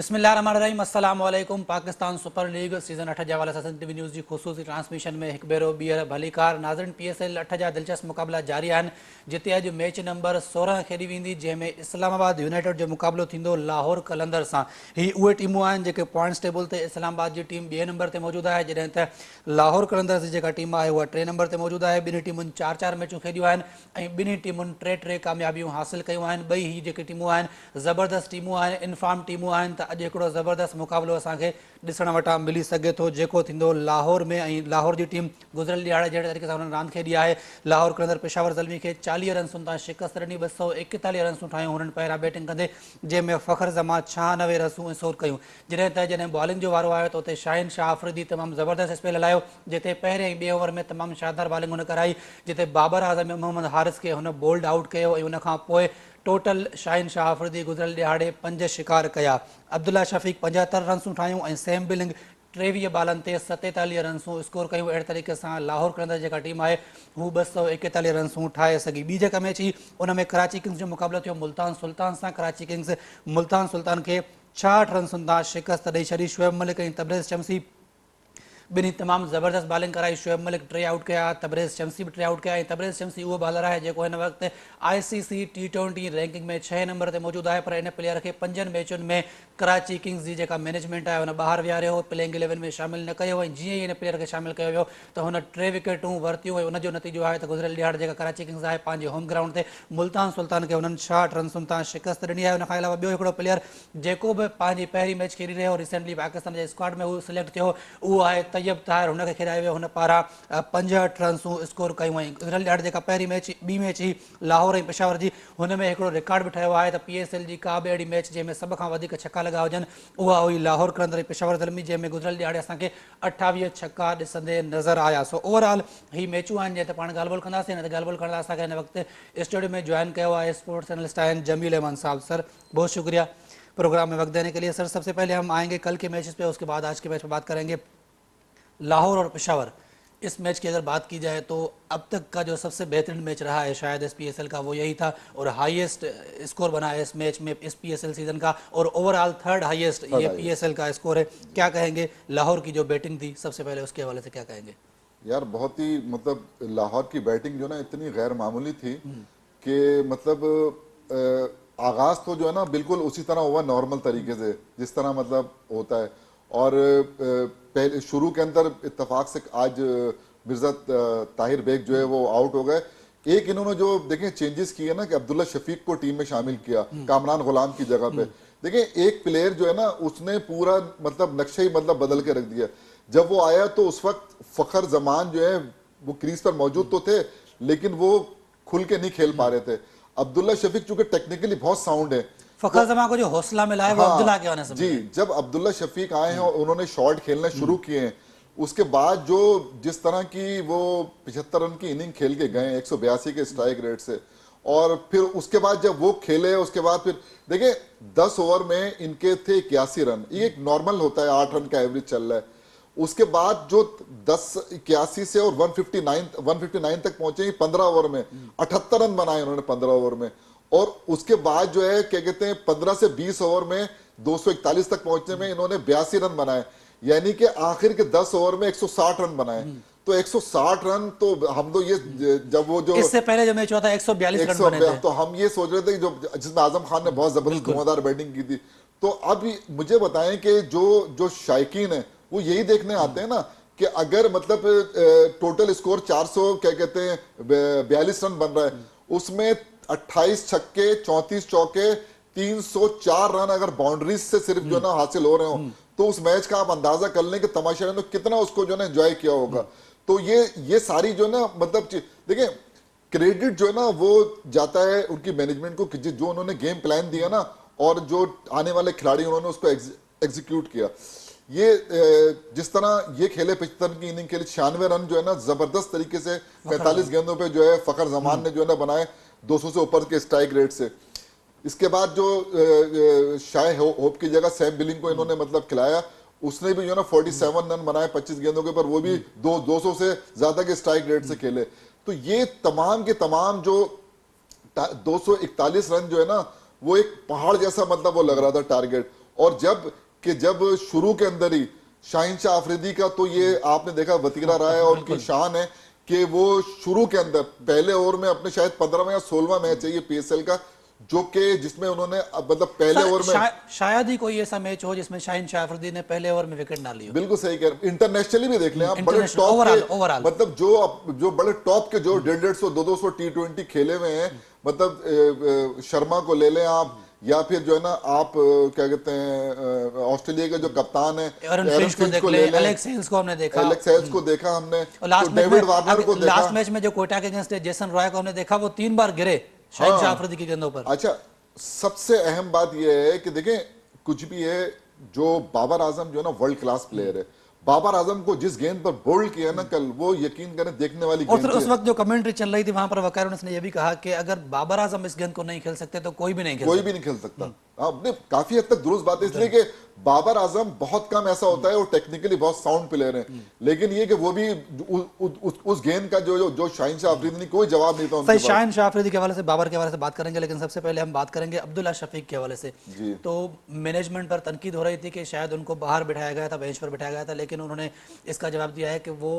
बिस्मिल्लाहिर्रहमानिर्रहीम अस्सलाम वालेकुम। पाकिस्तान सुपर लीग सीज़न 8 जा वाला ससन टीवी न्यूज़ की ख़ुसूसी ट्रांसमिशन में एक बेरो ॿीहर भलीकार नाज़रीन PSL 8 जा दिलचस्प मुक़ाबला जारी आहिनि, जिते अॼु मैच नंबर 16 खेॾी वेंदी, जंहिंमें इस्लामाबाद यूनाइटेड जो मुक़ाबलो थींदो लाहौर कलंदर सां। ही उहे टीमूं आहिनि जेके पॉइंट्स टेबल ते इस्लामाबाद जी टीम 2 नंबर ते मौजूदु आहे, जॾहिं त लाहौर कलंदर जी जेका टीम आहे उहा 3 नंबर ते मौजूदु आहे। ॿिन्ही टीमुनि 4-4 मैचूं खेॾियूं आहिनि ऐं ॿिन्ही टीमुनि 3-3 कामयाबियूं हासिल कयूं आहिनि। ॿई ही जेके टीमूं आहिनि ज़बरदस्त टीमूं आहिनि, इन्फार्म टीमूं आहिनि। त अॼु हिकिड़ो ज़बरदस्त मुक़ाबलो असांखे ॾिसण वटां मिली सघे थो, जेको थींदो लाहौर में। ऐं लाहौर जी टीम गुज़िरियल ॾियारे जहिड़े तरीक़े सां हुननि रांदि खेॾी आहे। लाहौर कलंदर पेशावर ज़ल्मी खे 40 रन्सुनि तां शिकस्त ॾिनी, 241 रन्सूं ठाहियूं हुननि पहिरियां बैटिंग कंदे, जंहिंमें फ़खर ज़मां 96 रन्सूं स्कोर कयूं। जॾहिं बॉलिंग जो वारो आयो त उते शाहिन शाह आफ़रीदी तमामु ज़बरदस्त स्पेल हलायो, जिते पहिरें ऐं ॿिए ओवर में तमामु शानदार बॉलिंग हुन कराई, जिते बाबर आज़म मोहम्मद हारिस खे हुन बोल्ड आउट कयो ऐं उनखां पोइ टोटल शाहिन शाह आफ़रीदी गुज़िरियल ॾियारे 5 शिकार कया। अब्दुल्ला शफ़ीक 75 रन्सूं ठाहियूं ऐं सैम बिलिंग 23 बॉलनि ते 47 रन्सूं स्कोर कयूं। अहिड़े तरीक़े सां लाहौर कलंदर जेका टीम आहे हू 241 रन्सूं ठाहे सघी। ॿी जेका मैच हुई उन में कराची किंग्स जो मुक़ाबलो थियो मुल्तान सुल्तान सां। कराची किंग्स मुल्तान सुल्तान खे 66 रन्सुनि तां शिकस्त ॾेई छॾी। शुएब मलिक ऐं तबरेज़ शमसी ॿिन्ही तमामु ज़बरदस्त बॉलिंग कराई। शुएब मलिक 3 आउट कया, तबरेज़ शमसी बि 3 आउट कया। ऐं तबरेज़ शमसी उहो बॉलर आहे जेको हिन वक़्तु ICC T20 रैंकिंग में 6 नंबर ते मौजूदु आहे, पर इन प्लेयर खे 5 मैचुनि में कराची किंग्स जी जेका मैनेजमेंट आहे हुन ॿाहिरि विहारियो हो, प्लेइंग 11 में शामिल न कयो। ऐं जीअं ई हिन प्लेयर खे शामिल कयो वियो त हुन 3 विकेटूं वरितियूं ऐं उनजो नतीजो आहे त गुज़िरियल ॾियारे जेका कराची किंग्स आहे पंहिंजे होम ग्राउंड ते मुल्तान सुल्तान खे हुननि 66 रन्सुनि तां शिकस्त ॾिनी आहे। उनखां अलावा ॿियो हिकिड़ो प्लेयर जेको बि पंहिंजी पहिरीं मैच खेॾी रहियो, रिसेंटली पाकिस्तान जे स्क्वाड में हू सिलेक्ट थियो, उहो आहे तैयब ताहिर। हुनखे खेॾायो वियो, हुन पारां 65 रन्सूं स्कोर कयूं। ऐं गुज़िरियल ॾियारे जेका पहिरीं ॿी मैच हुई लाहौर ऐं पेशावर जी, हुन में हिकिड़ो रिकॉर्ड बि ठहियो आहे त PSL जी का बि अहिड़ी मैच जंहिंमें सभ खां वधीक छक्का लॻा हुजनि उहा हुई लाहौर कलंदर ऐं पेशावर ज़ल्मी, जंहिंमें गुज़िरियल ॾियारे असांखे 28 छक्का ॾिसंदे नज़र आया। सो ओवरऑल ही मैचूं आहिनि जंहिं ते पाण ॻाल्हि ॿोल कंदासीं। न त ॻाल्हि ॿोल करण लाइ असांखे हिन वक़्तु स्टूडियो में जॉइन कयो आहे स्पोर्ट्स एनालिस्ट आहिनि जमील अहमद साहब। सर बहुत शुक्रिया प्रोग्राम में वक्त देने के लिए। सर सबसे पहले हम आएंगे कल के मैचेस पे, उसके बाद आज के मैच पर बात करेंगे। लाहौर और पेशावर, इस मैच की अगर बात की जाए तो अब तक का जो सबसे बेहतरीन मैच रहा है शायद इस PSL का वो यही था, और हाईएस्ट स्कोर बना है इस मैच में इस PSL सीजन का, और ओवरऑल थर्ड हाईएस्ट ये PSL का स्कोर है। क्या कहेंगे लाहौर की जो बैटिंग थी, सबसे पहले उसके हवाले से क्या कहेंगे? यार बहुत ही मतलब लाहौर की बैटिंग जो ना इतनी गैर मामूली थी कि मतलब आगाज तो जो है ना बिल्कुल उसी तरह हुआ नॉर्मल तरीके से जिस तरह मतलब होता है। और पहले शुरू के अंदर इत्तेफाक से आज मिर्जा ताहिर बेग जो है वो आउट हो गए। एक इन्होंने जो देखें चेंजेस किए ना कि अब्दुल्ला शफीक को टीम में शामिल किया कामरान गुलाम की जगह पे। देखें एक प्लेयर जो है ना उसने पूरा मतलब नक्शा ही मतलब बदल के रख दिया। जब वो आया तो उस वक्त फखर जमान जो है वो क्रीज पर मौजूद तो थे, लेकिन वो खुल के नहीं खेल पा रहे थे। अब्दुल्ला शफीक चूंकि टेक्निकली बहुत साउंड है, फखर जमा को जो हौसला मिला है वो अब्दुल्ला के आने से जी, जब अब्दुल्ला शफीक आए हैं और उन्होंने शॉट खेलना शुरू किए हैं, उसके बाद जो जिस तरह की वो 75 रन की इनिंग खेल के गए 182 के स्ट्राइक रेट से, और फिर उसके बाद जब वो खेले उसके बाद फिर देखिए 10 ओवर में इनके थे 81 रन, ये एक नॉर्मल होता है, 8 रन का एवरेज चल रहा है। उसके बाद जो 81 से और 159 तक पहुंचे 15 ओवर में 78 रन बनाए उन्होंने 15 ओवर में। और उसके बाद जो है क्या कहते हैं 15 से 20 ओवर में 241 तक पहुंचने में इन्होंने 82 रन बनाए, यानी कि आखिर के 10 ओवर में 160 रन बनाए। तो 160 रन तो हम तो ये जब वो जो इससे पहले जो मैच हुआ था 142 रन बने थे, तो हम ये सोच रहे थे कि जो जिसमें आजम खान ने बहुत जबरदस्त धुआंधार बैटिंग की थी। तो अब मुझे बताएं कि जो शायकीन है वो यही देखने आते हैं ना कि अगर मतलब टोटल स्कोर 400 क्या कहते हैं 42 रन बन रहा है, उसमें 28 छक्के 34 चौके 304 रन अगर बाउंड्रीज से सिर्फ जो ना हासिल हो रहे हो, तो उस मैच का आप अंदाजा कर लें कि तमाशा ने कितना उसको जो ना एंजॉय किया होगा। तो ये सारी जो ना मतलब देखिए क्रेडिट जो है ना वो जाता है उनकी मैनेजमेंट को कि जो उन्होंने गेम प्लान दिया ना और जो आने वाले खिलाड़ी उन्होंने उसको एग्जीक्यूट किया। ये जिस तरह ये खेले 75 की इनिंग खेले 96 रन जो है ना जबरदस्त तरीके से 45 गेंदों पे जो है फखर जमान ने जो है ना बनाए 200 से ऊपर के स्ट्राइक रेट से। इसके बाद जो शाय होप की जगह सैम बिलिंग को इन्होंने मतलब खिलाया, उसने भी जो ना 47 रन बनाए 25 गेंदों के ऊपर, वो भी 200 से ज्यादा के स्ट्राइक रेट से खेले। तो ये तमाम के तमाम जो 241 रन जो है ना वो एक पहाड़ जैसा मतलब वो लग रहा था टारगेट। और जब शुरू के अंदर ही शाहिन शाह अफरीदी का तो ये आपने देखा वतीरा रहा है और उनकी शान है कि वो शुरू के अंदर पहले ओवर में अपने शायद 15वां या 16वां मैच है ये पीएसएल का, जो कि जिसमें उन्होंने मतलब पहले ओवर में शायद ही कोई ऐसा मैच हो जिसमें शाहिन शाह अफरीदी ने पहले ओवर में विकेट ना ली हो। बिल्कुल सही कह रहे हैं। इंटरनेशनली भी देख लें आप, बड़े टॉप के मतलब जो बड़े टॉप के जो 150 200 T20 खेले हुए हैं, मतलब शर्मा को ले लें आप, या फिर जो है ना आप क्या कहते हैं ऑस्ट्रेलिया के जो कप्तान है एरन फिंच को ले लें, एलेक्स हेल्स को हमने देखा, हमने तो डेविड वार्नर को देखा। लास्ट मैच में जो कोयटा के अगेंस्ट जेसन रॉय को हमने देखा, वो 3 बार गिरे शाहिन शाह अफरीदी की गेंदों पर। अच्छा, सबसे अहम बात यह है कि देखें कुछ भी है, जो बाबर आजम जो है ना वर्ल्ड क्लास प्लेयर है, बाबर आजम को जिस गेंद पर बोल्ड किया ना कल, वो यकीन करें देखने वाली और फिर उस वक्त जो कमेंट्री चल रही थी वहां पर वकार ने ये भी कहा कि अगर बाबर आजम इस गेंद को नहीं खेल सकते तो कोई भी नहीं खेल सकता। आपने काफी हद तक दुरुस्त बात है, इसलिए कि बाबर आजम बहुत कम ऐसा होता है, वो टेक्निकली बहुत साउंड प्लेयर है, लेकिन ये कि वो भी उस गेंद का जो शाहिन शाह अफरीदी ने कोई जवाब नहीं था। शाहिन शाह अफरीदी के हवाले से, बाबर के हवाले से बात करेंगे, लेकिन सबसे पहले हम बात करेंगे अब्दुल्ला शफीक के हवाले से। तो मैनेजमेंट पर तनकीद हो रही थी कि शायद उनको बाहर बिठाया गया था, बेंच पर बिठाया गया था, लेकिन उन्होंने इसका जवाब दिया है कि वो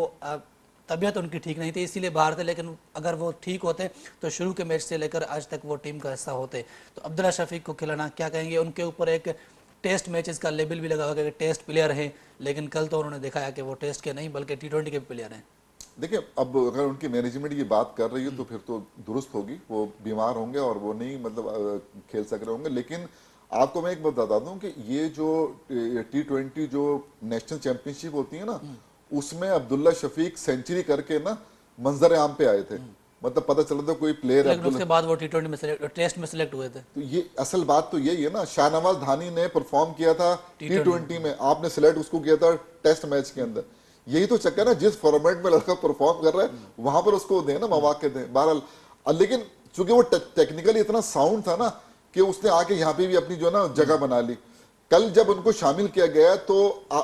तबीयत उनकी ठीक नहीं थी इसीलिए बाहर थे, लेकिन अगर वो ठीक होते तो शुरू के मैच से लेकर आज तक वो टीम का हिस्सा होते। तो अब्दुल्ला शफीक को खिलाना क्या कहेंगे? उनके ऊपर एक टेस्ट मैचेस का लेबल भी लगा हुआ कि टेस्ट प्लेयर हैं, लेकिन कल तो उन्होंने दिखाया कि वो टेस्ट के नहीं बल्कि T20 के भी प्लेयर हैं। देखिए, अब अगर उनकी मैनेजमेंट की बात कर रही है तो फिर तो दुरुस्त होगी, वो बीमार होंगे और वो नहीं मतलब खेल सक रहे होंगे। लेकिन आपको मैं एक बात बता दूं कि ये जो T20 जो नेशनल चैंपियनशिप होती है ना, उसमें अब्दुल्ला शफीक सेंचुरी करके ना मंजर आम पे आए थे, मतलब पता चला था कोई प्लेयर है, उसके बाद वो T20 में टेस्ट में सिलेक्ट हुए थे। तो ये असल बात तो यही है ना, शाहनवाज धानी ने परफॉर्म किया था T20 में, आपने सिलेक्ट उसको किया था टेस्ट मैच के अंदर। यही तो चक्कर है, जिस फॉर्मेट में लड़का परफॉर्म कर रहा है वहां पर उसको दें ना मौके दें। बहरहाल लेकिन चूंकि वो टेक्निकली इतना साउंड था ना कि उसने आके यहाँ पे भी अपनी जो है ना जगह बना ली। कल जब उनको शामिल किया गया तो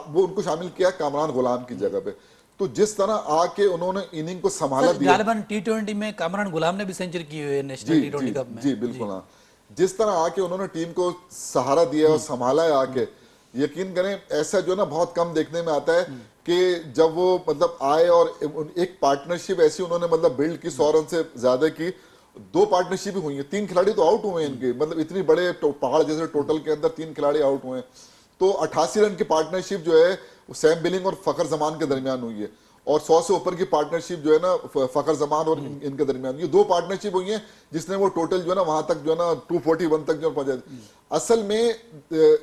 वो उनको शामिल किया कामरान गुलाम की जगह पे, तो जिस तरह आके उन्होंने इनिंग को संभाला दिया। गालिबन T20 में कामरान गुलाम ने भी सेंचुरी की हुई है नेशनल T20 कप में। जी बिल्कुल, हाँ, जिस तरह आके उन्होंने टीम को सहारा दिया और संभाला है आके, यकीन करें ऐसा जो ना बहुत कम देखने में आता है कि जब वो मतलब आए और एक पार्टनरशिप ऐसी उन्होंने मतलब बिल्ड की 100 रन से ज्यादा की। 2 पार्टनरशिप हुई है, 3 खिलाड़ी तो आउट हुए हैं इनके, मतलब इतनी बड़े पहाड़ जैसे टोटल के अंदर 3 खिलाड़ी आउट हुए हैं। तो 88 रन की पार्टनरशिप जो है वो सैम बिलिंग और फखर जमान के दरमियान हुई है, और 100 से ऊपर की पार्टनरशिप जो है ना फखर जमान और इनके दरमियान, ये 2 पार्टनरशिप हुई है जिसने वो टोटल जो है ना वहां तक जो है ना 241 तक जो पहुंचा। असल में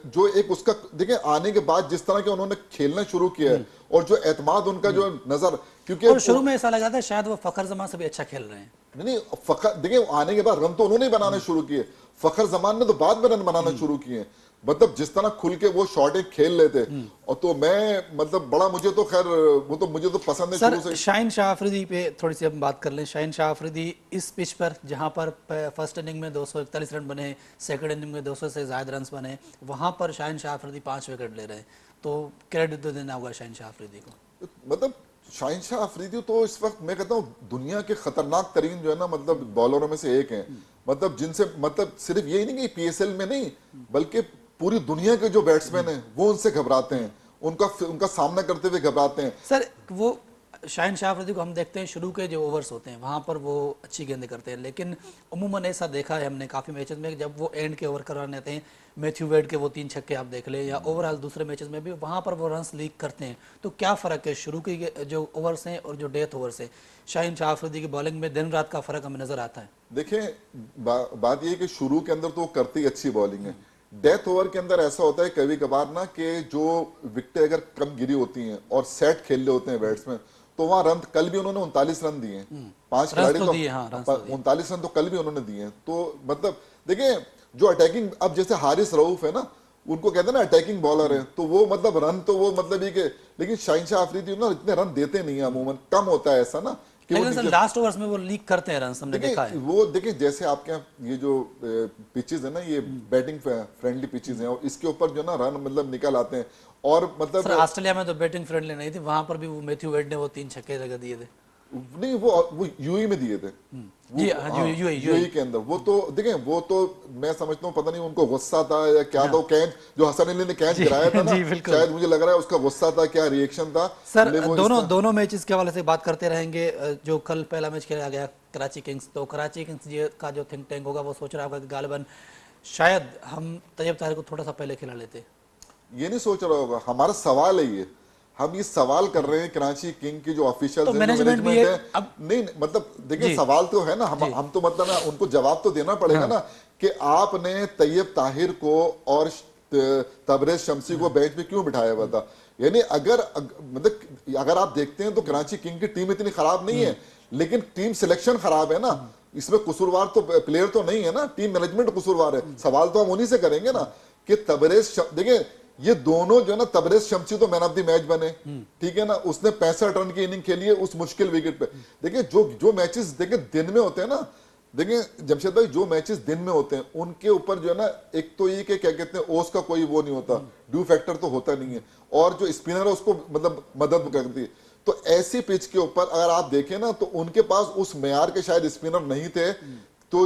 जो एक उसका देखिए आने के बाद जिस तरह के उन्होंने खेलना शुरू किया है और जो एतमाद उनका जो नजर, क्योंकि शुरू में ऐसा लगा था शायद वो फखर जमान से भी अच्छा खेल रहे हैं। नहीं, फखर देखिए आने के बाद रन तो उन्होंने बनाना शुरू किए, फखर जमान ने तो बाद में रन बनाना शुरू किए। मतलब जिस तरह खुल के वो शॉट खेल लेते, और तो मैं मतलब बड़ा मुझे तो खैर वो तो मुझे तो पसंद है शुरू से। शाहिन शाह अफरीदी पे थोड़ी सी हम बात कर लें। शाहिन शाह अफरीदी इस पिच पर जहां पर फर्स्ट इनिंग में 241 रन बने, सेकंड इनिंग में 200 से ज्यादा रन बने, वहां पर शाहिन शाह अफरीदी 5 विकेट ले रहे हैं, तो क्रेडिट तो देना होगा शाहिन शाह अफरीदी को। मतलब शाहिन शाह अफरीदी तो इस वक्त मैं कहता हूँ दुनिया के खतरनाक तरीन जो है ना मतलब बॉलरों में से एक है, मतलब जिनसे मतलब सिर्फ यही नहीं कि पीएसएल में नहीं बल्कि पूरी दुनिया के जो बैट्समैन हैं वो उनसे घबराते हैं, उनका सामना करते हुए घबराते हैं। सर वो शाहिन शाह अफरीदी को हम देखते हैं शुरू के जो ओवर्स होते हैं वहां पर वो अच्छी गेंदें करते हैं, लेकिन अमूमन ऐसा देखा है हमने काफ़ी मैचेस में जब वो एंड के ओवर करवाने आते हैं, मैथ्यू वेड के वो 3 छक्के आप देख लें या ओवरऑल दूसरे मैचेस में भी वहां पर वो रन्स लीक करते हैं। तो क्या फ़र्क है शुरू के जो ओवर्स हैं और जो डेथ ओवर्स है? शाहिन शाह अफरीदी की बॉलिंग में दिन रात का फ़र्क हमें नज़र आता है। देखिए बात ये कि शुरू के अंदर तो वो करती अच्छी बॉलिंग है, डेथ ओवर के अंदर ऐसा होता है कभी कभार ना कि जो विकेटें अगर कम गिरी होती हैं और सेट खेल रहे होते हैं बैट्समैन, तो वहां रन कल भी उन्होंने 39 रन दिए हैं, 5 खिलाड़ी तो 39 रन तो कल भी उन्होंने दिए हैं। तो मतलब देखिए जो अटैकिंग, अब जैसे हारिस रऊफ है ना, उनको कहते हैं ना अटैकिंग बॉलर है, तो वो मतलब रन तो वो मतलब ये कि, लेकिन शाहिन शाह अफरीदी ना इतने रन देते नहीं है, अमूमन कम होता है ऐसा ना, लेकिन सर लास्ट ओवर्स में वो लीक करते हैं रन, हमने देखा है। वो देखिए जैसे आपके यहाँ ये जो पिचेस है ना, ये बैटिंग फ्रेंडली पिचेस हैं और इसके ऊपर जो ना रन मतलब निकल आते हैं। और मतलब ऑस्ट्रेलिया में तो बैटिंग फ्रेंडली नहीं थी, वहां पर भी वो मैथ्यू वेड ने वो 3 छक्के लगा दिए थे। नहीं, वो यूएई में दिए थे। जी हाँ, यूएई के अंदर वो तो देखें, वो तो मैं समझता हूँ पता नहीं उनको गुस्सा था या क्या था, वो कैच जो हसन अली ने कैच गिराया था ना, जी बिल्कुल। शायद मुझे लग रहा है उसका गुस्सा था, क्या रिएक्शन था। सर लेकिन वो दोनों मैचेस के हवाले से बात करते रहेंगे। जो कल पहला मैच खेला गया कराची किंग्स, तो कराची किंग्स का जो थिंक टैंक होगा वो सोच रहा होगा कि गालिबन शायद हम तैयब ताहिर को थोड़ा सा पहले खिला लेते। ये नहीं सोच रहा होगा, हमारा सवाल है ये, हम ये सवाल कर रहे हैं कराची किंग की जो ऑफिशियल तो जो मैनेजमेंट भी मैनेजमेंट ये है। अब नहीं मतलब देखिए, जी सवाल तो है ना, हम तो मतलब ना उनको जवाब तो देना पड़ेगा ना कि आपने तैयब ताहिर को और तबरेज शमसी को बेंच पे क्यों बिठाया हुआ था। यानी मतलब अगर आप देखते हैं तो कराची किंग की टीम इतनी खराब नहीं है, लेकिन टीम सिलेक्शन खराब है ना। इसमें कसूरवार तो प्लेयर तो नहीं है ना, टीम मैनेजमेंट कसूरवार है। सवाल तो हम उन्हीं से करेंगे ना कि देखिए ये दोनों जो है ना, तबरेज शमसी तो मैन ऑफ द मैच बने, ठीक है ना, उसने 65 रन की इनिंग खेली है उस मुश्किल विकेट पे। देखिए जो जो मैचेस देखिए दिन में होते हैं ना, देखिए जमशेद भाई, जो मैचेस दिन में होते हैं उनके ऊपर जो है ना, एक तो ये कि क्या कहते हैं, ओस का कोई वो नहीं होता, ड्यू फैक्टर तो होता नहीं है, और जो स्पिनर है उसको मतलब मदद करती है। तो ऐसी पिच के ऊपर अगर आप देखें ना, तो उनके पास उस मेयार के शायद स्पिनर नहीं थे, तो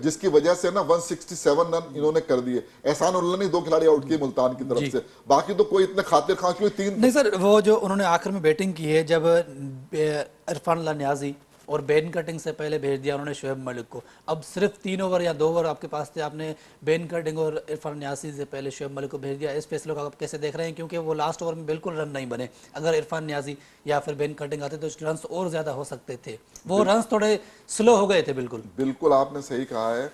जिसकी वजह से ना 167 रन इन्होंने कर दिए। एहसान उल्ला ने 2 खिलाड़ी आउट किए मुल्तान की तरफ से, बाकी तो कोई इतने खातिर खां क्यों तीन। नहीं सर, वो जो उन्होंने आखिर में बैटिंग की है, जब इरफान अल्लाह न्याजी और बेन कटिंग से पहले भेज दिया उन्होंने शोएब मलिक को। अब सिर्फ 3 ओवर या 2 ओवर आपके पास थे, आपने बेन कटिंग और इरफान न्याजी से पहले शोएब मलिक को भेज दिया। इस फैसले को आप कैसे देख रहे हैं, क्योंकि वो लास्ट ओवर में बिल्कुल रन नहीं बने। अगर इरफान न्याजी या फिर बेन कटिंग आते तो रन और ज्यादा हो सकते थे, वो रन थोड़े स्लो हो गए थे। बिल्कुल बिल्कुल आपने सही कहा है।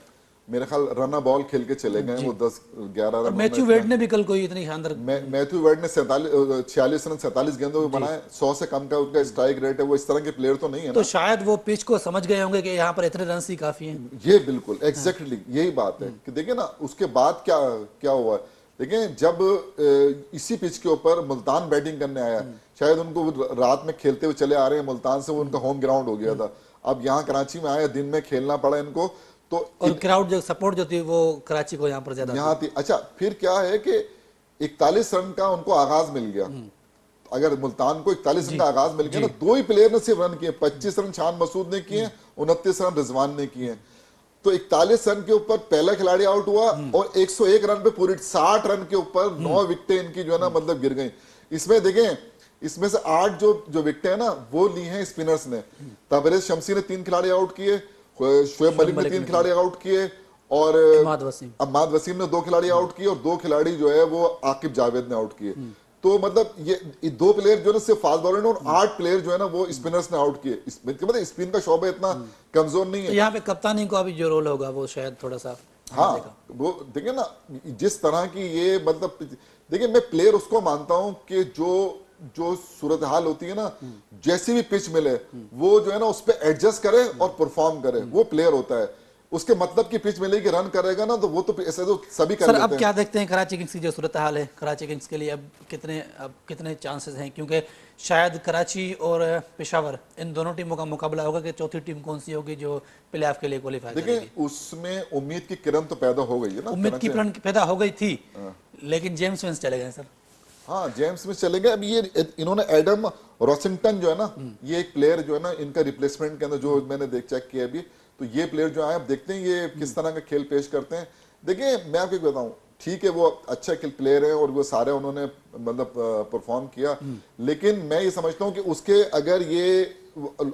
मेरे ख्याल रन बॉल खेल के चले गए वो 10-11 और रन। मैथ्यू वेड ने भी कल कोई इतनी शानदार मैथ्यू वेड ने 46 रन 47 गेंदों में बनाए, 100 से कम का उनका स्ट्राइक रेट है। वो इस तरह के प्लेयर तो नहीं है तो ना। शायद वो पिच को समझ गए होंगे कि यहाँ पर इतने रन ही काफी हैं। ये बिल्कुल एग्जैक्टली यही बात है कि देखिए ना, उसके बाद क्या क्या हुआ। देखिए जब इसी पिच के ऊपर मुल्तान बैटिंग करने आया, शायद उनको रात में खेलते हुए चले आ रहे हैं मुल्तान से, वो उनका होम ग्राउंड हो गया था। अब यहाँ कराची में आए, दिन में खेलना पड़ा इनको, तो और क्राउड जो सपोर्ट जो थी वो कराची को यहाँ पर ज्यादा यहाँ थी। अच्छा फिर क्या है कि 41 रन का उनको आगाज मिल गया। अगर मुल्तान को 41 रन का आगाज मिल गया ना, 2 ही प्लेयर ने सिर्फ रन किए। 25 रन शान मसूद ने किए, 29 रन रिजवान ने किए। तो 41 रन के ऊपर पहला खिलाड़ी आउट हुआ, और 101 रन पे पूरी 60 रन के ऊपर 9 विकेटें इनकी जो है ना मतलब गिर गई। इसमें देखें, इसमें से 8 जो विकेटें है ना वो ली हैं स्पिनर्स ने। तबरेज शमसी ने 3 खिलाड़ी आउट किए, शोएब मलिक ने 3 खिलाड़ी आउट किए, और अम्माद वसीम ने 2 खिलाड़ी आउट किए, और 2 खिलाड़ी जो है वो आकिब जावेद ने आउट किए। तो मतलब ये 2 प्लेयर जो है ना सिर्फ फास्ट बॉलर ने, और 8 प्लेयर जो है ना वो स्पिनर्स ने आउट किए। मतलब स्पिन का शौबा इतना कमजोर नहीं है। तो यहाँ पे कप्तानी का भी जो रोल होगा वो शायद थोड़ा सा, हाँ वो देखिए ना, जिस तरह की ये मतलब देखिए, मैं प्लेयर उसको मानता हूं कि जो सूरत हाल होती है ना, जैसी भी पिच मिले वो जो है ना उस पर एडजस्ट करे और परफॉर्म करे, वो प्लेयर होता है। उसके मतलब की पिच मिलेगी, रन करेगा ना, तो वो तो ऐसे तो सभी कर लेते हैं। अब क्या देखते हैं कराची किंग्स की जो सूरत हाल है, कराची किंग्स के लिए अब कितने चांसेस हैं, क्योंकि शायद कराची और पेशावर इन दोनों टीमों का मुकाबला होगा कि चौथी टीम कौन सी होगी जो प्ले ऑफ के लिए क्वालिफाई करेगी। देखिए उसमें उम्मीद की किरण तो पैदा हो गई है ना, उम्मीद की किरण पैदा हो गई थी, लेकिन जेम्स विंस चले गए सर। हाँ जेम्स में चले गए। अब ये इन्होंने एडम रॉसिंगटन जो है ना, ये एक प्लेयर जो है ना इनका रिप्लेसमेंट के अंदर जो मैंने चेक किया अभी, तो ये प्लेयर जो आए, अब देखते हैं ये किस तरह का खेल पेश करते हैं। देखिए मैं आपको बताऊं, ठीक है वो अच्छा प्लेयर है और वो सारे उन्होंने मतलब परफॉर्म किया, लेकिन मैं ये समझता हूं कि उसके अगर ये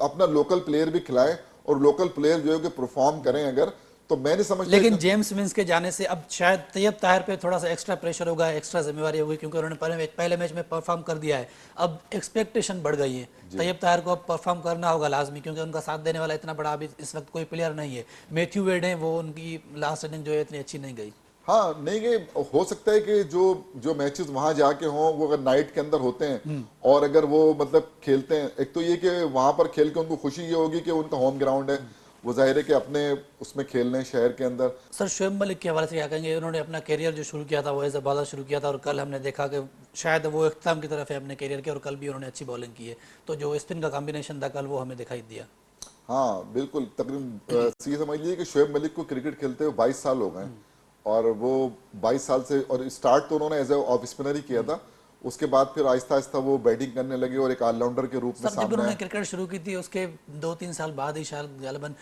अपना लोकल प्लेयर भी खिलाए और लोकल प्लेयर जो है कि परफॉर्म करें अगर, तो मैं नहीं समझता। लेकिन जेम्स विंस के जाने से अब शायद तैयब ताहिर पे थोड़ा सा एक्स्ट्रा प्रेशर होगा, एक्स्ट्रा जिम्मेवारी होगी, क्योंकि उन्होंने पहले मैच में परफॉर्म कर दिया है। अब एक्सपेक्टेशन बढ़ गई है, तैयब ताहिर को अब परफॉर्म करना होगा लाजमी, क्योंकि उनका साथ देने वाला इतना बड़ा अभी इस वक्त कोई प्लेयर नहीं है। मैथ्यू वेड है, वो उनकी लास्ट इनिंग जो है इतनी अच्छी नहीं गई। हाँ नहीं गए, हो सकता है कि जो मैचेस वहां जाके हों वो अगर नाइट के अंदर होते हैं और अगर वो मतलब खेलते हैं, एक तो ये कि वहां पर खेल के उनको खुशी ये होगी कि उनका होम ग्राउंड है, वो जाहिर है कि अपने उसमें खेलने हैं शहर के अंदर। सर शोएब मलिक के हवाले से क्या कहेंगे? उन्होंने अपना करियर जो शुरू किया था वो एज अ बॉलर शुरू किया था, और कल हमने देखा कि शायद वो इख्तिताम की तरफ है अपने करियर के, और कल भी उन्होंने अच्छी बॉलिंग की है। तो जो स्पिन का कॉम्बिनेशन था कल वो हमें दिखाई दिया। हाँ बिल्कुल, तकरीबन ये समझ लीजिए कि शोएब मलिक को क्रिकेट खेलते हुए 22 साल हो गए, और वो 22 साल से, और स्टार्ट तो उन्होंने एज ए ऑफ स्पिनर ही किया था, उसके बाद फिर आहिस्ता आहिस्ता वो बैटिंग करने लगे और एक ऑलराउंडर के रूप में सर जब सामने उन्होंने आए। क्रिकेट शुरू की थी उसके 2-3 साल बाद ही शायद गालिबन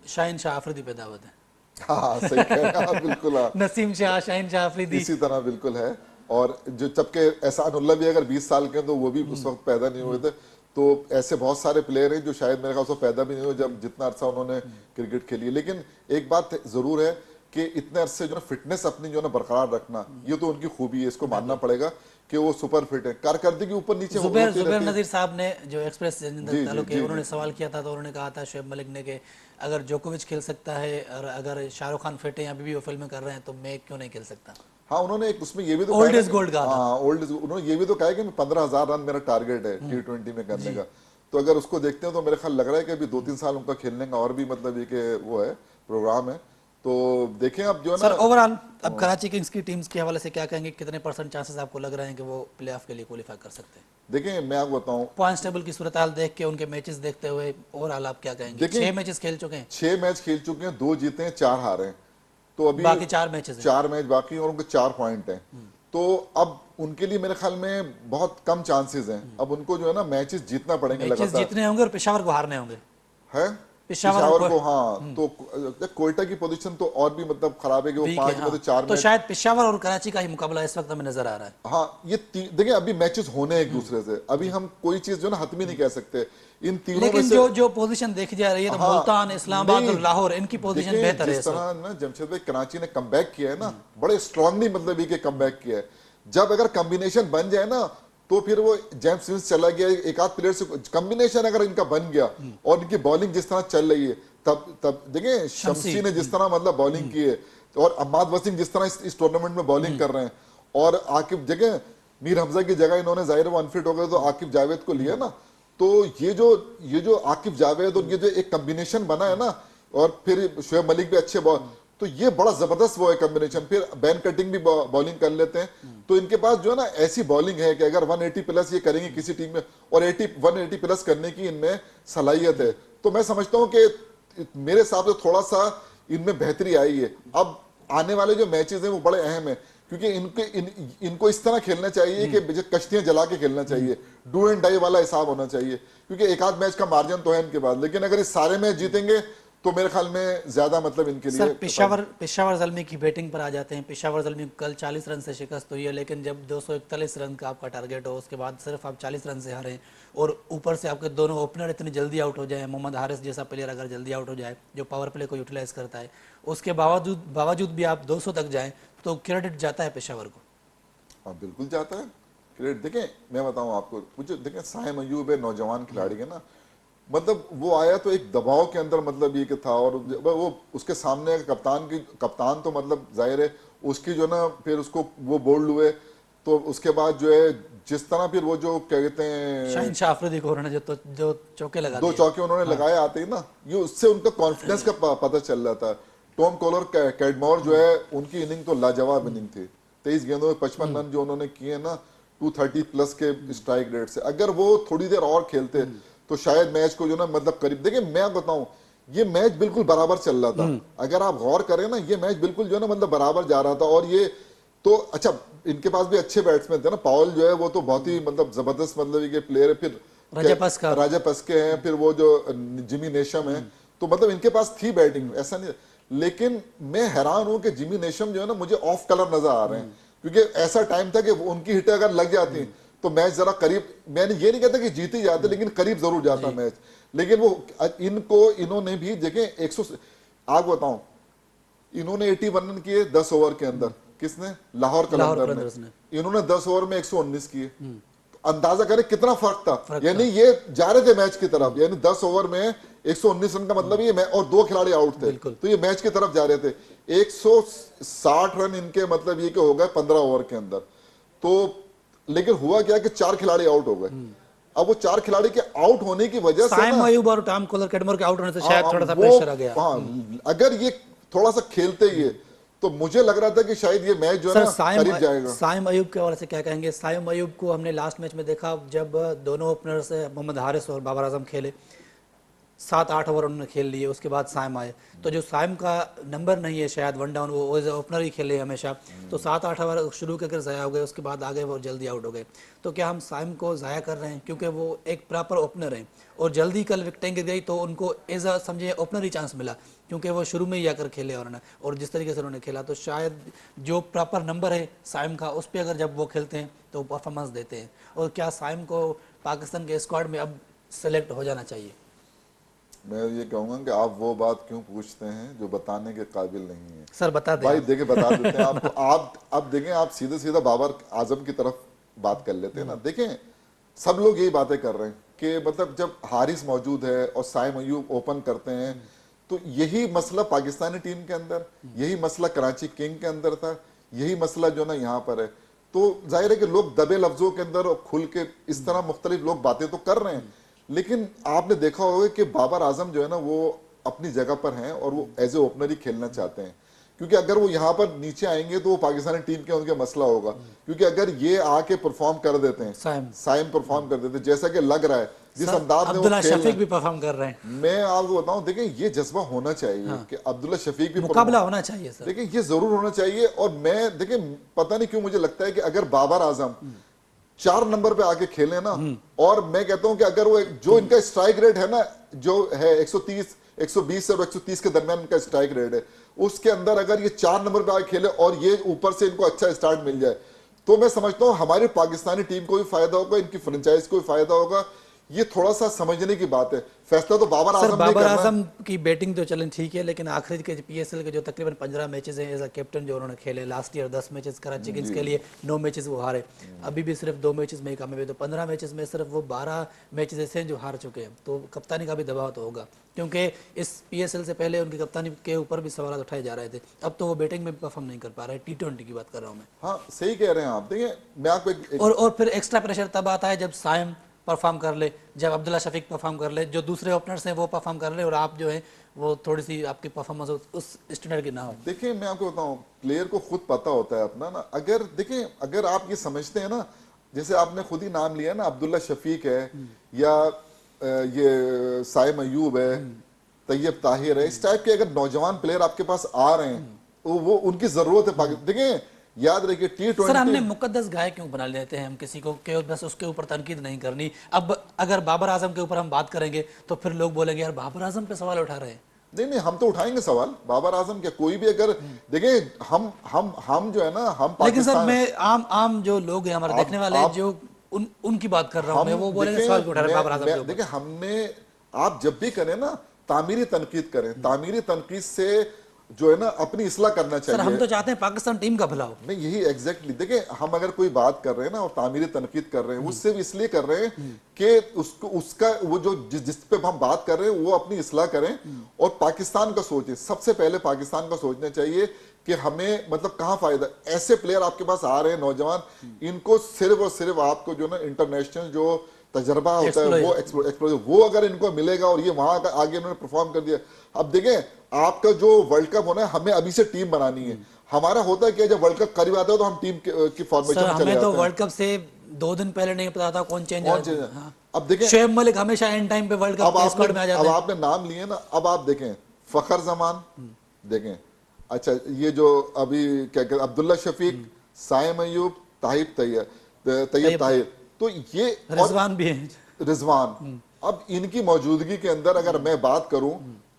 शाहीन शाह अफरीदी पैदा हुए थे। हाँ सही कह रहे हैं आप, बिल्कुल हाँ। नसीम शाह, शाहीन शाह अफरीदी। इसी तरह बिल्कुल है। और जो जबकि एहसान उल्लाह भी अगर 20 साल के हैं तो वो भी उस वक्त पैदा नहीं हुए थे। तो ऐसे बहुत सारे प्लेयर हैं जो शायद मेरे ख्याल से पैदा भी नहीं हुए जब जितना अरसा उन्होंने क्रिकेट खेली है। लेकिन एक बात जरूर है कि इतने अरसे जो ना फिटनेस अपनी जो ना बरकरार रखना, ये तो उनकी खूबी है, इसको मानना पड़ेगा कि वो सुपर फिट है। कारकर्दगी ऊपर नीचे जुबैर होती रहती है। नजीर साहब ने जो एक्सप्रेस जी, ताल्लुक है जी, उन्होंने जी। सवाल किया था तो उन्होंने कहा था शोएब मलिक ने कि अगर जोकोविच खेल सकता है और अगर शाहरुख खान फिट है या अभी भी वो फिल्में कर रहे हैं तो मैं क्यों नहीं खेल सकता। हाँ उन्होंने एक उसमें ये भी तो Old कहा is कि- gold कहा था। हाँ ओल्ड इज, उन्होंने ये भी तो कहा है कि 15,000 रन मेरा टारगेट है T20 में करने का। तो अगर उसको देखते हैं तो मेरे ख्याल लग रहा है कि अभी 2-3 साल उनका खेलने का और भी मतलब ये कि वो है प्रोग्राम है। तो देखें अब जो है सर ना। ओवरऑल अब कराची किंग्स की टीम्स के हवाले से क्या कहेंगे, कितने % चांसेस आपको लग रहे हैं कि वो प्लेऑफ के लिए क्वालिफाई कर सकते हैं? देखें मैं आपको बताऊं, पॉइंट्स टेबल की सूरत हाल देख के उनके मैचेस देखते हुए ओवरऑल आप क्या कहेंगे? देखिए, 6 मैचेस खेल चुके हैं, 6 मैच खेल चुके हैं, 2 जीते हैं 4 हारे हैं। तो अभी बाकी 4 मैचेस हैं। 4 मैच बाकी हैं और उनके 4 पॉइंट हैं। तो अब उनके लिए मेरे ख्याल में बहुत कम चांसेस हैं। अब उनको जो है ना मैचेस जीतना पड़ेंगे मैचेस लगातार। जीतने होंगे और पेशावर को हारने होंगे। है पेशावर पेशावर को- को, हाँ। तो कोयटा की पोजीशन तो और भी मतलब खराब है कि वो वीक 5 है, में हाँ। तो 4 तो मैच। शायद पेशावर और कराची का ही मुकाबला इस वक्त हमें नजर आ रहा है। हाँ ये देखिए अभी मैचेस होने हैं एक दूसरे से, अभी हम कोई चीज जो है ना हतमी नहीं कह सकते इन तीनों में लेकिन से। जो पोजीशन देखी जा रही है तो हाँ, मुल्तान, इस्लामाबाद नहीं, और लाहौर इनकी पोजीशन देखिए, बेहतर है जिस इस वक्त। तरह ना जमशेद भाई कराची ने कमबैक किया है ना, बड़े स्ट्रांगली मतलब ये कमबैक किया है। जब अगर कॉम्बिनेशन बन जाए ना तो फिर वो जेम्स स्मिथ चला गया, एक आध प्लेयर से कॉम्बिनेशन अगर इनका बन गया और इनकी बॉलिंग जिस तरह चल रही है, तब देखिए शमसी ने जिस तरह मतलब बॉलिंग की है और अम्माद वसीम जिस तरह इस टूर्नामेंट में बॉलिंग कर रहे हैं, और आकिब जगह मीर हमजा की जगह इन्होंने जाहिर वो अनफिट हो गए तो आकिब जावेद को लिया ना। तो ये जो आकिब जावेद और ये जो एक कॉम्बिनेशन बना है ना, और फिर शोएब मलिक भी अच्छे बॉल, तो ये बड़ा जबरदस्त वो है कॉम्बिनेशन। फिर बैन कटिंग भी बॉलिंग कर लेते हैं। तो इनके पास जो है ना ऐसी बॉलिंग है कि अगर 180 प्लस ये करेंगे किसी टीम में, और 180 प्लस करने की इनमें सलाहियत है। तो मैं समझता हूं कि मेरे हिसाब से थोड़ा सा इनमें बेहतरी आई है। अब आने वाले जो मैचेस हैं वो बड़े अहम है, क्योंकि इनको इस तरह खेलना चाहिए कि कश्तियां जला के खेलना चाहिए, डू एंड डाई वाला हिसाब होना चाहिए, क्योंकि एक आध मैच का मार्जिन तो है इनके पास। लेकिन अगर इस सारे मैच जीतेंगे तो मेरे ख्याल में ज्यादा मतलब इनके लिए। सर पेशावर ज़ल्मी की बैटिंग पर आ जाते हैं। पेशावर ज़ल्मी को कल 40 रन से शिकस्त हुई है, लेकिन जब 241 रन का आपका टारगेट हो उसके बाद सिर्फ आप 40 रन से हारे और ऊपर से आपके दोनों ओपनर इतनी जल्दी आउट हो जाए, मोहम्मद हारिस जैसा प्लेयर अगर जल्दी आउट हो जाए जो पावर प्ले को यूटिलाइज करता है, उसके बावजूद भी आप 200 तक जाएं तो क्रेडिट जाता है पेशावर को। हाँ बिल्कुल जाता है क्रेडिट। देखें मैं बताऊं आपको, मुझे देखें साइम अयूब है, नौजवान खिलाड़ी है ना, मतलब वो आया तो एक दबाव के अंदर मतलब ये कि था, और वो उसके सामने कप्तान तो मतलब जाहिर है उसकी जो ना फिर उसको वो बोल्ड हुए। तो उसके बाद जो है जिस तरह फिर वो जो क्या कहते हैं शाहीन शाह अफरीदी को उन्होंने जो चौके लगा 2 दिए। चौके उन्होंने लगाए आते ही ना, ये उससे उनका कॉन्फिडेंस का पता चल रहा था। टॉम कॉलर कैडमोर जो है उनकी इनिंग तो लाजवाब इनिंग थी। 23 गेंदों में 55 रन जो उन्होंने किए ना 230 प्लस के स्ट्राइक रेट से, अगर वो थोड़ी देर और खेलते तो शायद मैच को जो ना मतलब करीब। देखिए मैं बताऊं ये मैच बिल्कुल बराबर चल रहा था, अगर आप गौर करें ना ये मैच बिल्कुल जो है ना मतलब बराबर जा रहा था। और ये तो अच्छा इनके पास भी अच्छे बैट्समैन थे ना, पावल जो है वो तो बहुत ही मतलब जबरदस्त मतलब ये प्लेयर है। फिर राजा पस्के हैं, फिर वो जो जिमी नेशम है, तो मतलब इनके पास थी बैटिंग, ऐसा नहीं। लेकिन मैं हैरान हूं कि जिमी नेशम जो है ना मुझे ऑफ कलर नजर आ रहे हैं, क्योंकि ऐसा टाइम था कि उनकी हिटें अगर लग जाती तो मैच जरा करीब, मैंने ये नहीं कहता कि जीत ही जाते लेकिन करीब जरूर जाता मैच। लेकिन वो इन्होंने भी देखे 100 आग बताऊं, इन्होंने 81 रन किए 10 ओवर के अंदर। किसने? लाहौर कलंदर्स ने। इन्होंने 10 ओवर में 119 किए। अंदाजा करें कितना फर्क था। यानी ये जा रहे थे मैच की तरफ, यानी 10 ओवर में 119 रन का मतलब ये और 2 खिलाड़ी आउट थे, तो ये मैच की तरफ जा रहे थे। 160 रन इनके मतलब ये हो गए 15 ओवर के अंदर। तो लेकिन हुआ क्या कि 4 खिलाड़ी आउट हो गए। अब वो 4 खिलाड़ी के आउट होने की वजह से साइम अयूब और टॉम कॉलर कैडमोर के आउट होने से शायद थोड़ा सा प्रेशर आ गया। अगर ये थोड़ा सा खेलते ही तो मुझे लग रहा था कि शायद ये मैच जो है ना करीब जाएगा। साइम अयूब के हवाले से क्या कहेंगे? साइम अयूब को हमने लास्ट मैच में देखा जब दोनों ओपनर्स मोहम्मद हारिस और बाबर आजम खेले, 7-8 ओवर उन्होंने खेल लिए, उसके बाद साइम आए। तो जो साइम का नंबर नहीं है शायद वन डाउन, वो एज ओपनर ही खेले हमेशा, तो 7-8 ओवर शुरू करके ज़ाया हो गए, उसके बाद आगे वो जल्दी आउट हो गए। तो क्या हम साइम को ज़ाया कर रहे हैं क्योंकि वो एक प्रॉपर ओपनर हैं और जल्दी कल विकेटें गिर गई तो उनको एज अ समझे ओपनर ही चांस मिला क्योंकि वो शुरू में ही आकर खेले उन्होंने, और जिस तरीके से उन्होंने खेला तो शायद जो प्रॉपर नंबर है साइम का उस पर अगर जब वो खेलते हैं तो परफॉर्मेंस देते हैं। और क्या साइम को पाकिस्तान के स्क्वाड में अब सेलेक्ट हो जाना चाहिए? मैं ये कहूंगा कि आप वो बात क्यों पूछते हैं जो बताने के काबिल नहीं है। सर बता दें भाई आप। देखे बता देते हैं आपको। आप अब देखें, आप सीधे सीधा बाबर आजम की तरफ बात कर लेते हैं ना। देखें, सब लोग यही बातें कर रहे हैं कि मतलब जब हारिस मौजूद है और साइम अयूब ओपन करते हैं तो यही मसला पाकिस्तानी टीम के अंदर, यही मसला कराची किंग के अंदर था, यही मसला जो ना यहाँ पर है। तो जाहिर है कि लोग दबे लफ्जों के अंदर और खुल के इस तरह मुख्तलिफ लोग बातें तो कर रहे हैं, लेकिन आपने देखा होगा कि बाबर आजम जो है ना वो अपनी जगह पर हैं और वो एज ए ओपनर ही खेलना चाहते हैं। क्योंकि अगर वो यहाँ पर नीचे आएंगे तो वो पाकिस्तानी टीम के उनके मसला होगा। क्योंकि अगर ये आके परफॉर्म कर देते हैं, साइम परफॉर्म कर देते हैं जैसा कि लग रहा है, जिस अंदाज में वो अब्दुल्ला खेल रहे शफीक हैं, भी परफॉर्म कर रहे हैं। मैं आपको बताऊं, देखिए ये जज्बा होना चाहिए कि अब्दुल्ला शफीक भी मुकाबला होना चाहिए सर। देखिए ये जरूर होना चाहिए। और मैं देखिए पता नहीं क्यों मुझे लगता है कि अगर बाबर आजम 4 नंबर पे आके खेले ना, और मैं कहता हूं कि अगर वो जो इनका स्ट्राइक रेट है ना, जो है 130 120 और 130 के दरमियान इनका स्ट्राइक रेट है, उसके अंदर अगर ये 4 नंबर पे आके खेले और ये ऊपर से इनको अच्छा स्टार्ट मिल जाए तो मैं समझता हूं हमारी पाकिस्तानी टीम को भी फायदा होगा, इनकी फ्रेंचाइज को भी फायदा होगा। ये थोड़ा सा समझने की बात है। फैसला तो बाबर सर आजम नहीं बाबर करना। आजम की बैटिंग तो चलें ठीक है, लेकिन आखिरी के पीएसएल के जो तकरीबन 15 मैचेस हैं एज अ कैप्टन जो उन्होंने खेले, last year 10 matches Karachi Kings के लिए, 9 मैचेस वो हारे, अभी भी सिर्फ 2 मैचेस में ही कामयाबी, तो 15 मैचेस में सिर्फ वो 12 मैचेस ऐसे हैं जो हार चुके हैं। तो कप्तानी का भी दबाव तो होगा क्योंकि इस पीएसएल से पहले उनकी कप्तानी के ऊपर भी सवाल उठाए जा रहे थे। अब तो वो बैटिंग में परफॉर्म नहीं कर पा रहे। T20 की बात कर रहा हूँ मैं। हाँ सही कह रहे हैं आप। देखिए मैं आपको और फिर एक्स्ट्रा प्रेशर तब आता है जब साइम परफॉर्म कर ले, जब अब्दुल्ला शफीक परफॉर्म कर ले, जो दूसरे ओपनर्स हैं वो परफॉर्म कर ले, और आप जो है वो थोड़ी सी आपकी परफॉर्मेंस उस स्टैंडर्ड की ना हो। देखिए मैं आपको बताऊं, प्लेयर को खुद पता होता है अपना ना। अगर देखिए अगर आप ये समझते हैं ना, जैसे आपने खुद ही नाम लिया ना, अब्दुल्ला शफीक है या ये साइम अयूब है, तैयब ताहिर है, इस टाइप के अगर नौजवान प्लेयर आपके पास आ रहे हैं तो वो उनकी जरूरत है पाकिस्तान। देखिए याद रखिए T20 सर हमने मुकद्दस गाय क्यों बना लेते हैं हम किसी को कि बस उसके ऊपर तनकीद नहीं करनी। अब अगर बाबर आजम के ऊपर हम बात करेंगे तो फिर लोग बोलेंगे यार बाबर आजम पे सवाल उठा रहे हैं। नहीं नहीं, हम तो उठाएंगे सवाल बाबर आजम क्या, कोई भी अगर देखिए हम जो है ना, हम लेकिन सर पाकिस्तान, मैं आम जो लोग हैं हमारे देखने वाले जो उनकी बात कर रहा हूँ मैं, वो बोलेंगे सवाल क्यों उठा रहे हैं बाबर आजम के ऊपर। देखिए हमने, आप जब भी करें ना तामीरी तनकीद करें, तामीरी तनकीद से जो है ना अपनी इस्लाह करना सर चाहिए। हम तो चाहते हैं पाकिस्तान टीम का भला हो। नहीं यही एग्जैक्टली देखिए, हम अगर कोई बात कर रहे हैं ना और तामीरी तनकीद कर रहे हैं, वो सिर्फ इसलिए कर रहे हैं कि उसको उसका वो जो जिस पे हम बात कर रहे हैं वो अपनी इस्लाह करें और पाकिस्तान का सोचें। सबसे पहले पाकिस्तान का सोचना चाहिए कि हमें मतलब कहाँ फायदा। ऐसे प्लेयर आपके पास आ रहे हैं नौजवान, इनको सिर्फ और सिर्फ आपको जो ना इंटरनेशनल जो तजर्बा होता है वो एक्सप्लोजर वो अगर इनको मिलेगा और ये वहां आगे इन्होंने परफॉर्म कर दिया। अब देखें आपका जो वर्ल्ड कप होना है, हमें अभी से टीम बनानी है। हमारा होता है कि जब वर्ल्ड कप करीब आता है तो हम टीम की फॉर्मेशन में चले जाते हैं। हमें तो वर्ल्ड कप से 2 दिन पहले नहीं पता था कौन चेंज है। हाँ। अब देखें शोएब मलिक हमेशा एंड टाइम पे वर्ल्ड कप के स्क्वाड में आ जाते हैं। अब आपने नाम लिए ना, अब आप देखें फखर जमान देखें, अच्छा ये जो अभी क्या कहते अब्दुल्ला शफीक, साइम अयूब, तैयब ताहिर, तो ये रिजवान भी है, रिजवान। अब इनकी मौजूदगी के अंदर अगर मैं बात करूं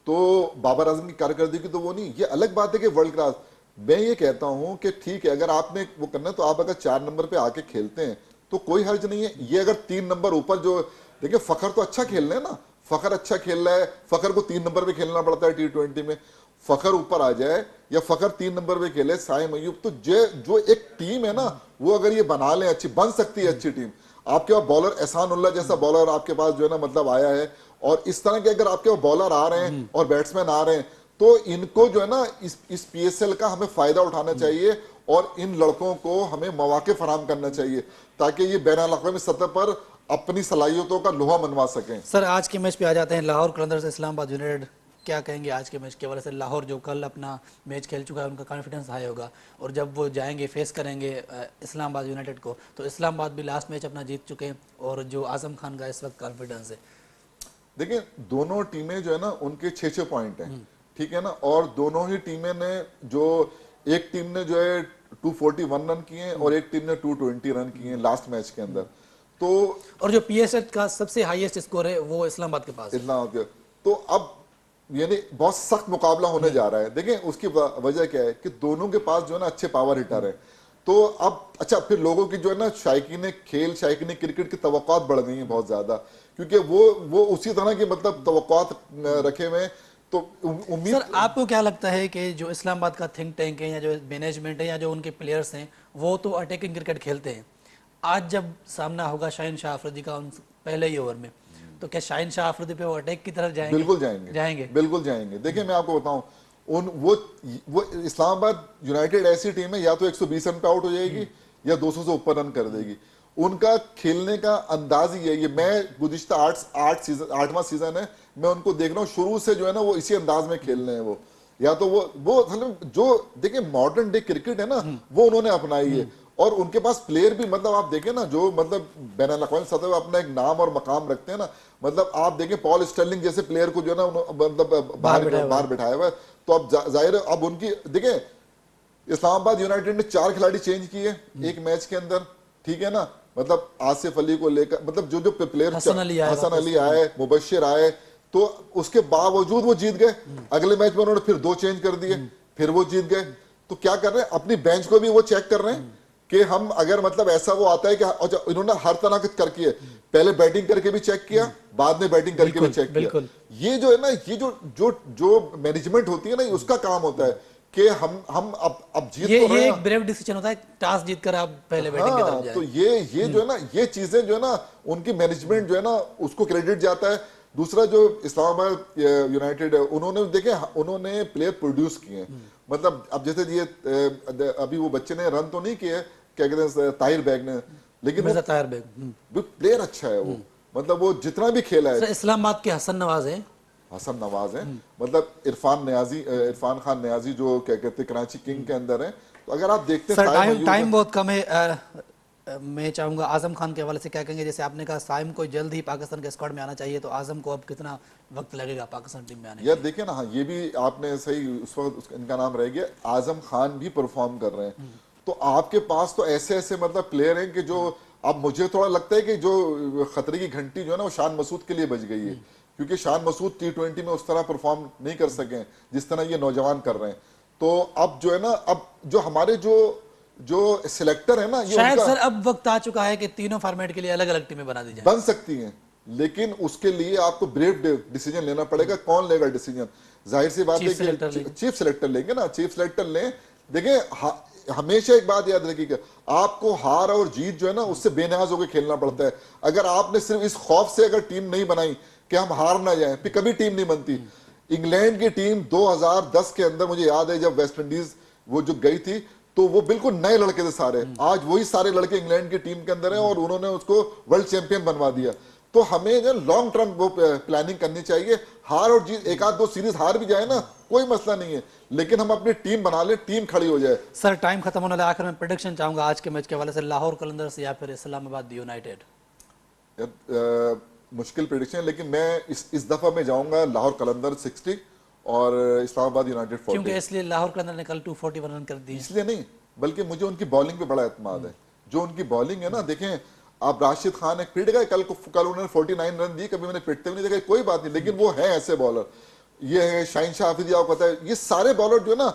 तो बाबर आजम की कारकर्दगी तो वो नहीं, ये अलग बात है कि वर्ल्ड क्लास। मैं ये कहता हूं कि ठीक है अगर आपने वो करना है तो आप अगर 4 नंबर पे आके खेलते हैं तो कोई हर्ज नहीं है। ये अगर 3 नंबर ऊपर जो देखिए, फखर तो अच्छा खेल रहे हैं ना, फखर अच्छा खेल रहा है, फखर को 3 नंबर पे खेलना पड़ता है T20 में, फखर ऊपर आ जाए या फखर 3 नंबर पे खेले, साइम अयूब, तो जो एक टीम है ना वो अगर ये बना ले अच्छी, बन सकती है अच्छी टीम। आपके पास बॉलर एहसानुल्लाह जैसा बॉलर आपके पास जो है ना मतलब आया है, और इस तरह के अगर आपके पास बॉलर आ रहे हैं और बैट्समैन आ रहे हैं तो इनको जो है ना इस पीएसएल का हमें फायदा उठाना चाहिए और इन लड़कों को हमें मौके फराहम करना चाहिए ताकि ये बैन-उल-अक़वामी सतह पर अपनी सलाहियतों का लोहा मनवा सकें। सर आज के मैच पे आ जाते हैं। लाहौर कलंदर्स इस्लामाबाद यूनाइटेड, क्या कहेंगे आज के मैच के वजह से? लाहौर जो कल अपना मैच खेल चुका है उनका कॉन्फिडेंस हाई होगा, और जब वो जाएंगे फेस करेंगे इस्लामाबाद यूनाइटेड को, तो इस्लामाबाद भी लास्ट मैच अपना जीत चुके हैं और जो आजम खान का इस वक्त कॉन्फिडेंस है। देखिए दोनों टीमें जो है ना उनके 6-6 पॉइंट हैं, ठीक है ना, और दोनों ही टीमें ने जो एक टीम ने जो है 241 रन किए हैं और एक टीम ने 220 रन किए हैं लास्ट मैच के अंदर। तो और जो पीएसएल का सबसे हाईएस्ट स्कोर है वो इस्लामाबाद के पास है। इतना हो गया। तो अब यानी बहुत सख्त मुकाबला होने जा रहा है। देखें उसकी वजह क्या है कि दोनों के पास जो है ना अच्छे पावर हिटर है। तो अब अच्छा फिर लोगों की जो है ना शायकीन क्रिकेट की तवक्कुआत बढ़ गई हैं बहुत ज्यादा, क्योंकि वो उसी तरह की मतलब तवक्कुआत रखे हुए हैं। तो उम्मीद सर आपको क्या लगता है कि जो इस्लामाबाद का थिंक टैंक है या जो मैनेजमेंट है या जो उनके प्लेयर्स हैं वो तो अटैकिंग क्रिकेट खेलते हैं, आज जब सामना होगा शाहीन शाह अफरीदी का उन पहले ही ओवर में, तो क्या शाहीन शाह अफरीदी पे वो अटैक की तरफ जाएंगे? बिल्कुल जाएंगे। बिल्कुल जाएंगे। देखिए मैं आपको बताऊं, वो इस्लामाबाद यूनाइटेड ऐसी टीम है या तो 120 रन पे आउट हो जाएगी या 200 से ऊपर रन कर देगी। उनका खेलने का अंदाज ही है ये। मैं गुज़िश्ता 8वां सीजन है, मैं उनको देख रहा हूँ शुरू से जो है ना वो इसी अंदाज में खेल रहे हैं। वो या तो वो मतलब जो देखिए मॉडर्न डे क्रिकेट है ना वो उन्होंने अपनाई है। और उनके पास प्लेयर भी मतलब आप देखें ना जो मतलब बैनुल अक़वामी सतह पर अपना एक नाम और मकाम रखते हैं ना, मतलब आप देखें पॉल स्टर्लिंग जैसे प्लेयर को जो है ना मतलब बाहर बिठाया हुआ है। तो अब जाहिर है अब उनकी देखें इस्लामाबाद यूनाइटेड ने 4 खिलाड़ी चेंज किए एक मैच के अंदर, ठीक है ना, मतलब आसिफ अली को लेकर मतलब जो प्लेयर हसन अली आए, मुबशिर आए, तो उसके बावजूद वो जीत गए। अगले मैच में उन्होंने फिर 2 चेंज कर दिए, फिर वो जीत गए। तो क्या कर रहे हैं अपनी बेंच को भी वो चेक कर रहे हैं कि हम अगर मतलब ऐसा वो आता है कि अच्छा इन्होंने हर तरह के करके है, पहले बैटिंग करके भी चेक किया, बाद में बैटिंग करके भी चेक किया। ये जो है ना ये जो मैनेजमेंट होती है ना उसका काम होता है कि हम अब जीत ये तो रहे हैं। एक ब्रेव डिसीजन होता है, टॉस जीतकर आप पहले बैटिंग की तरफ जाएं। तो ये जो है ना ये चीजें जो है ना उनकी मैनेजमेंट जो है ना उसको क्रेडिट जाता है। दूसरा जो इस्लामाबाद यूनाइटेड है उन्होंने देखे उन्होंने प्लेयर प्रोड्यूस किए हैं। मतलब अब जैसे ये अभी वो बच्चे ने रन तो नहीं किए, क्या कहते हैं ताहिर बैग ने, लेकिन वो प्लेयर अच्छा है। वो मतलब वो जितना भी खेला है। इस्लामाबाद के हसन नवाज है, मतलब इरफान खान न्याजी जो क्या कहते हैं कराची किंग के अंदर है। तो अगर आप देखते हैं टाइम बहुत कम है, मैं चाहूंगा आजम खान के हवाले से क्या कहेंगे? जैसे आपने कहा साइम को जल्द ही पाकिस्तान के स्क्वाड में आना चाहिए, तो आजम को अब कितना वक्त लगेगा पाकिस्तान टीम में आने? यार देखिए ना, हाँ ये भी आपने सही उस वक्त इनका नाम रह गया, आजम खान भी परफॉर्म कर रहे हैं। तो आपके पास तो ऐसे मतलब प्लेयर हैं कि जो अब मुझे थोड़ा लगता है कि जो खतरे की घंटी जो है ना वो शान मसूद के लिए बज गई है, क्योंकि शान मसूद T20 में उस तरह परफॉर्म नहीं कर सके जिस तरह ये नौजवान कर रहे हैं। तो अब जो है ना अब जो हमारे जो सिलेक्टर है ना ये शायद सर अब वक्त आ चुका है कि तीनों फॉर्मेट के लिए अलग अलग टीमें बना दी जाए। बन सकती हैं, लेकिन उसके लिए आपको ब्रेव डिसीजन लेना पड़ेगा। कौन लेगा डिसीजन? जाहिर सी बात है कि चीफ सिलेक्टर लेंगे ना, चीफ सिलेक्टर लें। देखिए हमेशा एक बात याद रखिएगा, आपको हार और जीत जो है ना उससे बेनियाज होकर खेलना पड़ता है। अगर आपने सिर्फ इस खौफ से अगर टीम नहीं बनाई कि हम हार ना जाए, फिर कभी टीम नहीं बनती। इंग्लैंड की टीम 2010 के अंदर मुझे याद है जब वेस्ट इंडीज वो जो गई थी, तो वो बिल्कुल नए लड़के थे सारे। आज वही सारे लड़के इंग्लैंड की टीम के अंदर हैं और उन्होंने उसको वर्ल्ड चैंपियन बनवा दिया। तो हमें जो लॉन्ग टर्म वो प्लानिंग करनी चाहिए। हार और जीत, एक आध 2 सीरीज हार भी जाए ना कोई मसला नहीं है, लेकिन हम अपनी टीम बना ले, टीम खड़ी हो जाए। सर टाइम खत्म होने लगा, आखिर में प्रेडिक्शन चाहूंगा आज के मैच के हवाले से, लाहौर कलंदर्स या फिर इस्लामाबाद यूनाइटेड? मुश्किल प्रेडिक्शन, लेकिन मैं इस दफा मैं जाऊंगा लाहौर कलंदर 60 और इस्लामाबाद यूनाइटेड 40। क्योंकि इसलिए लाहौर कलंदर ने कल 241 रन कर दिए? इसलिए नहीं, बल्कि मुझे उनकी बॉलिंग पे बड़ा एतमाद है। जो उनकी बॉलिंग है ना, देखें आप राशिद खान एक पिट गए कल उन्होंने 49 रन दिए, कभी मैंने पिटते भी नहीं देखा, कोई बात नहीं, लेकिन वो है ऐसे बॉलर। ये है शाहीन शाह अफरीदी, आपको पता है ये सारे बॉलर जो है ना,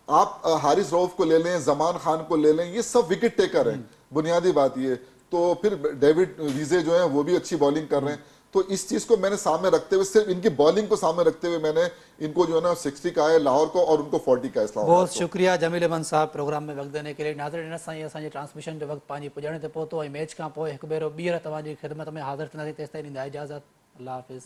आप हारिस रऊफ को ले लें, जमान खान को ले लें, ये सब विकेट टेकर हैं, बुनियादी बात ये। तो फिर डेविड विजे जो है वो भी अच्छी बॉलिंग कर रहे हैं। तो इस चीज को मैंने सामने रखते हुए, सिर्फ इनकी बॉलिंग को सामने रखते हुए मैंने इनको जो है ना 60 का है लाहौर को और उनको 40 का इस्लाम। बहुत शुक्रिया जमील अहमद साहब प्रोग्राम में वक्त देने के लिए। नाज़रीन असांजी ट्रांसमिशन जो वक्त पंहिंजी पुॼाणे ते पहुतो ऐं मैच खां पोइ हिकु भेरो ॿीहर तव्हांजी ख़िदमत में हाज़िर थींदासीं। तेसिताईं ॾींदा इजाज़त। अल्लाह हाफ़िज़।